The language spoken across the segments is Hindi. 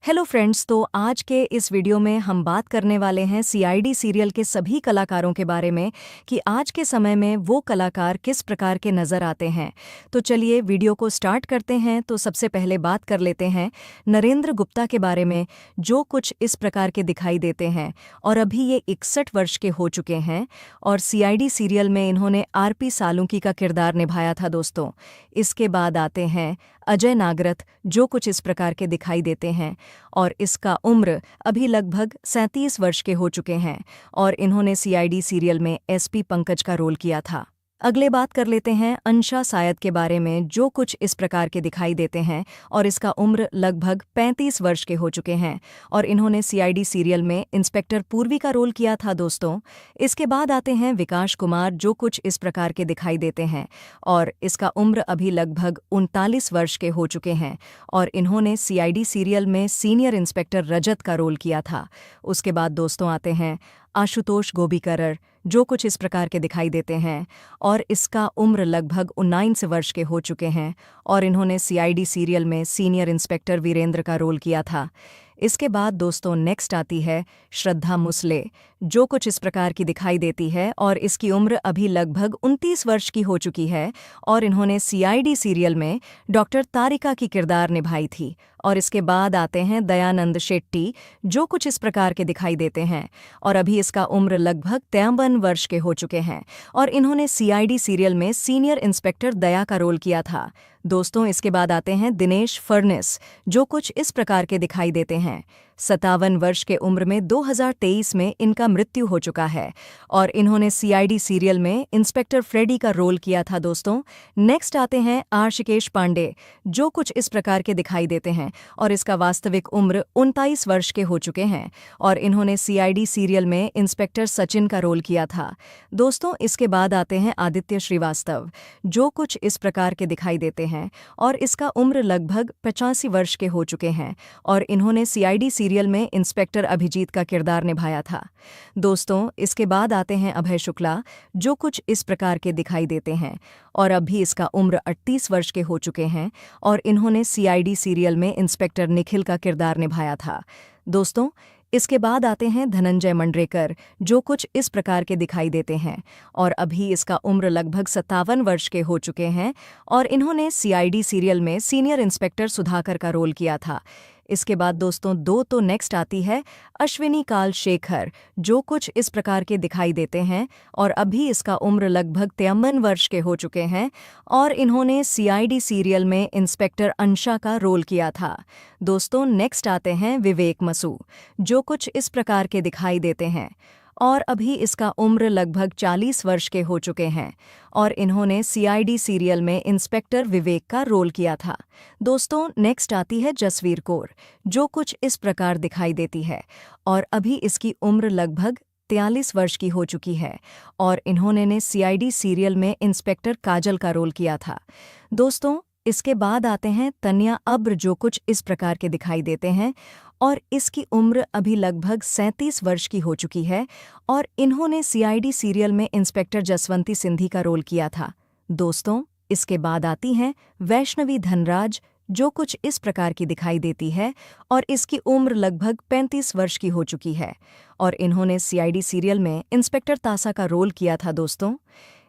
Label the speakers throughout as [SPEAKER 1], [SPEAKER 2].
[SPEAKER 1] हेलो फ्रेंड्स, तो आज के इस वीडियो में हम बात करने वाले हैं सीआईडी सीरियल के सभी कलाकारों के बारे में कि आज के समय में वो कलाकार किस प्रकार के नज़र आते हैं। तो चलिए वीडियो को स्टार्ट करते हैं। तो सबसे पहले बात कर लेते हैं नरेंद्र गुप्ता के बारे में, जो कुछ इस प्रकार के दिखाई देते हैं और अभी ये 61 वर्ष के हो चुके हैं और सीआईडी सीरियल में इन्होंने आरपी सालुंकी का किरदार निभाया था दोस्तों। इसके बाद आते हैं अजय नागरथ, जो कुछ इस प्रकार के दिखाई देते हैं और इसका उम्र अभी लगभग 37 वर्ष के हो चुके हैं और इन्होंने सीआईडी सीरियल में एसपी पंकज का रोल किया था। अगले बात कर लेते हैं अंशा सायद के बारे में, जो कुछ इस प्रकार के दिखाई देते हैं और इसका उम्र लगभग 35 वर्ष के हो चुके हैं और इन्होंने सीआईडी सीरियल में इंस्पेक्टर पूर्वी का रोल किया था दोस्तों। इसके बाद आते हैं विकास कुमार, जो कुछ इस प्रकार के दिखाई देते हैं और इसका उम्र अभी लगभग 39 वर्ष के हो चुके हैं और इन्होंने सीआईडी सीरियल में सीनियर इंस्पेक्टर रजत का रोल किया था। उसके बाद दोस्तों आते हैं आशुतोष गोबीकरर, जो कुछ इस प्रकार के दिखाई देते हैं और इसका उम्र लगभग 19 वर्ष के हो चुके हैं और इन्होंने सीआईडी सीरियल में सीनियर इंस्पेक्टर वीरेंद्र का रोल किया था। इसके बाद दोस्तों नेक्स्ट आती है श्रद्धा मुसले, जो कुछ इस प्रकार की दिखाई देती है और इसकी उम्र अभी लगभग 29 वर्ष की हो चुकी है और इन्होंने सीआईडी सीरियल में डॉक्टर तारिका की किरदार निभाई थी। और इसके बाद आते हैं दयानंद शेट्टी, जो कुछ इस प्रकार के दिखाई देते हैं और अभी इसका उम्र लगभग 53 वर्ष के हो चुके हैं और इन्होंने सीआईडी सीरियल में सीनियर इंस्पेक्टर दया का रोल किया था दोस्तों। इसके बाद आते हैं दिनेश फर्नेस, जो कुछ इस प्रकार के दिखाई देते हैं। 57 वर्ष के उम्र में 2023 में इनका मृत्यु हो चुका है और इन्होंने सीआईडी सीरियल में इंस्पेक्टर फ्रेडी का रोल किया था दोस्तों। नेक्स्ट आते हैं आशिकेश पांडे, जो कुछ इस प्रकार के दिखाई देते हैं और इसका वास्तविक उम्र 29 वर्ष के हो चुके हैं और इन्होंने सीआईडी सीरियल में इंस्पेक्टर सचिन का रोल किया था दोस्तों। इसके बाद आते हैं आदित्य श्रीवास्तव, जो कुछ इस प्रकार के दिखाई देते हैं और इसका उम्र लगभग 85 वर्ष के हो चुके हैं और इन्होंने सीआईडी सीरियल में इंस्पेक्टर अभिजीत का किरदार निभाया था दोस्तों। इसके बाद आते हैं अभय शुक्ला, जो कुछ इस प्रकार के दिखाई देते हैं और अभी इसका उम्र 38 वर्ष के हो चुके हैं और इन्होंने सीआईडी सीरियल में इंस्पेक्टर निखिल का किरदार निभाया था दोस्तों। इसके बाद आते हैं धनंजय मंडरेकर, जो कुछ इस प्रकार के दिखाई देते हैं और अभी इसका उम्र लगभग 57 वर्ष के हो चुके हैं और इन्होंने सीआईडी सीरियल में सीनियर इंस्पेक्टर सुधाकर का रोल किया था। इसके बाद दोस्तों तो नेक्स्ट आती है अश्विनी काल शेखर, जो कुछ इस प्रकार के दिखाई देते हैं और अभी इसका उम्र लगभग 53 वर्ष के हो चुके हैं और इन्होंने सीआईडी सीरियल में इंस्पेक्टर अंशा का रोल किया था दोस्तों। नेक्स्ट आते हैं विवेक मसू, जो कुछ इस प्रकार के दिखाई देते हैं और अभी इसका उम्र लगभग 40 वर्ष के हो चुके हैं और इन्होंने सीआईडी सीरियल में इंस्पेक्टर विवेक का रोल किया था दोस्तों। नेक्स्ट आती है जसवीर कौर, जो कुछ इस प्रकार दिखाई देती है और अभी इसकी उम्र लगभग 43 वर्ष की हो चुकी है और इन्होंने सीआईडी सीरियल में इंस्पेक्टर काजल का रोल किया था दोस्तों। इसके बाद आते हैं तन्या अब्र, जो कुछ इस प्रकार के दिखाई देते हैं और इसकी उम्र अभी लगभग 37 वर्ष की हो चुकी है और इन्होंने सीआईडी सीरियल में इंस्पेक्टर जसवंती सिंधी का रोल किया था दोस्तों। इसके बाद आती हैं वैष्णवी धनराज, जो कुछ इस प्रकार की दिखाई देती है और इसकी उम्र लगभग 35 वर्ष की हो चुकी है और इन्होंने सीआईडी सीरियल में इंस्पेक्टर तासा का रोल किया था दोस्तों।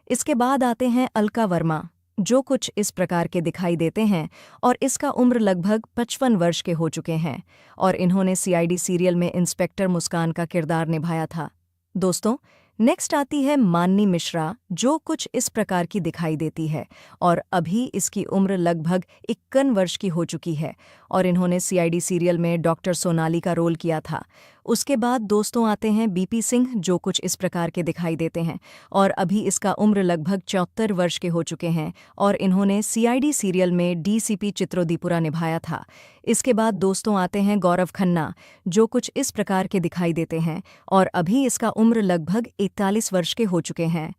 [SPEAKER 1] इसके बाद आते हैं अलका वर्मा, जो कुछ इस प्रकार के दिखाई देते हैं और इसका उम्र लगभग 55 वर्ष के हो चुके हैं और इन्होंने सीआईडी सीरियल में इंस्पेक्टर मुस्कान का किरदार निभाया था दोस्तों। नेक्स्ट आती है माननी मिश्रा, जो कुछ इस प्रकार की दिखाई देती है और अभी इसकी उम्र लगभग 51 वर्ष की हो चुकी है और इन्होंने सीआईडी सीरियल में डॉक्टर सोनाली का रोल किया था। उसके बाद दोस्तों आते हैं बीपी सिंह, जो कुछ इस प्रकार के दिखाई देते हैं और अभी इसका उम्र लगभग 74 वर्ष के हो चुके हैं और इन्होंने सीआईडी सीरियल में डीसीपी चित्रोदीपुरा निभाया था। इसके बाद दोस्तों आते हैं गौरव खन्ना, जो कुछ इस प्रकार के दिखाई देते हैं और अभी इसका उम्र लगभग 41 वर्ष के हो चुके हैं।